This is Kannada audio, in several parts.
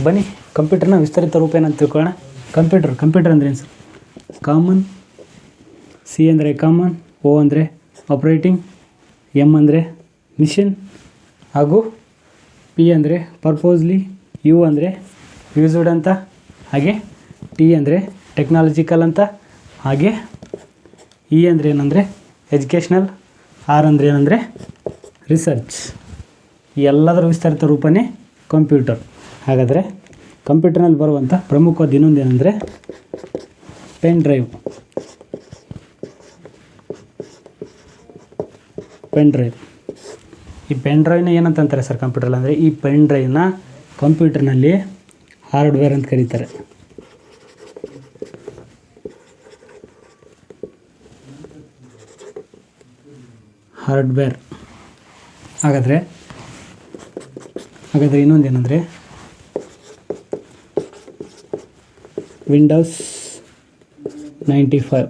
ಬನ್ನಿ ಕಂಪ್ಯೂಟರ್ನ ವಿಸ್ತರಿತ ರೂಪ ಏನಂತ ತಿಳ್ಕೊಳ್ಳೋಣ. ಕಂಪ್ಯೂಟರ್ ಅಂದರೆ ಏನು ಸರ್? ಕಾಮನ್, ಸಿ ಅಂದರೆ ಕಾಮನ್, ಓ ಅಂದರೆ ಆಪ್ರೇಟಿಂಗ್, ಎಮ್ ಅಂದರೆ ಮಿಷನ್, ಹಾಗೂ ಪಿ ಅಂದರೆ ಪರ್ಪೋಸ್ಲಿ, ಯು ಅಂದರೆ ಯೂಸ್ಡ್ ಅಂತ, ಹಾಗೆ ಟಿ ಅಂದರೆ ಟೆಕ್ನಾಲಜಿಕಲ್ ಅಂತ, ಹಾಗೆ ಇ ಅಂದರೆ ಏನಂದರೆ ಎಜುಕೇಷ್ನಲ್, ಆರ್ ಅಂದರೆ ಏನಂದರೆ ರಿಸರ್ಚ್. ಈ ಎಲ್ಲದರ ವಿಸ್ತರಿತ ರೂಪನೇ ಕಂಪ್ಯೂಟರ್. ಹಾಗಾದರೆ ಕಂಪ್ಯೂಟರ್ನಲ್ಲಿ ಬರುವಂಥ ಪ್ರಮುಖವಾದ ಇನ್ನೊಂದು ಏನಂದರೆ ಪೆನ್ ಡ್ರೈವ್. ಈ ಪೆನ್ ಡ್ರೈವ್ನ ಏನಂತಾರೆ ಸರ್ ಕಂಪ್ಯೂಟರ್ ಅಂದರೆ? ಈ ಪೆನ್ ಡ್ರೈವ್ನ ಕಂಪ್ಯೂಟರ್ನಲ್ಲಿ ಹಾರ್ಡ್ವೇರ್ ಅಂತ ಕರೀತಾರೆ. ಹಾರ್ಡ್ವೇರ್. ಹಾಗಾದರೆ ಇನ್ನೊಂದು ಏನಂದರೆ ವಿಂಡೋಸ್ 95.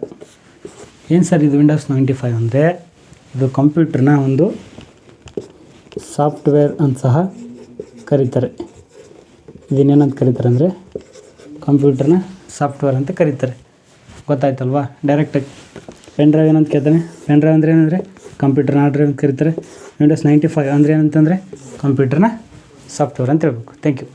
ಏನು ಸರ್ ಇದು ವಿಂಡೋಸ್ 95 ಅಂದರೆ? ಇದು ಕಂಪ್ಯೂಟರ್ನ ಒಂದು ಸಾಫ್ಟ್ವೇರ್ ಅಂತ ಸಹ ಕರೀತಾರೆ. ಇದನ್ನೇನಂತ ಕರೀತಾರೆ ಅಂದರೆ ಕಂಪ್ಯೂಟರ್ನ ಸಾಫ್ಟ್ವೇರ್ ಅಂತ ಕರೀತಾರೆ. ಗೊತ್ತಾಯ್ತಲ್ವಾ? ಡೈರೆಕ್ಟಾಗಿ ಪೆನ್ ಡ್ರೈವ್ ಏನಂತ ಕೇಳ್ತಾನೆ. ಪೆನ್ ಡ್ರೈವ್ ಅಂದರೆ ಏನಂದರೆ ಕಂಪ್ಯೂಟರ್ನ ಹಾರ್ಡ್ ಡ್ರೈವ್ ಅಂತ ಕರೀತಾರೆ. ವಿಂಡೋಸ್ 95 ಅಂದರೆ ಏನಂತಂದರೆ ಕಂಪ್ಯೂಟರ್ನ ಸಾಫ್ಟ್ವೇರ್ ಅಂತ ಹೇಳ್ಬೇಕು. Thank you.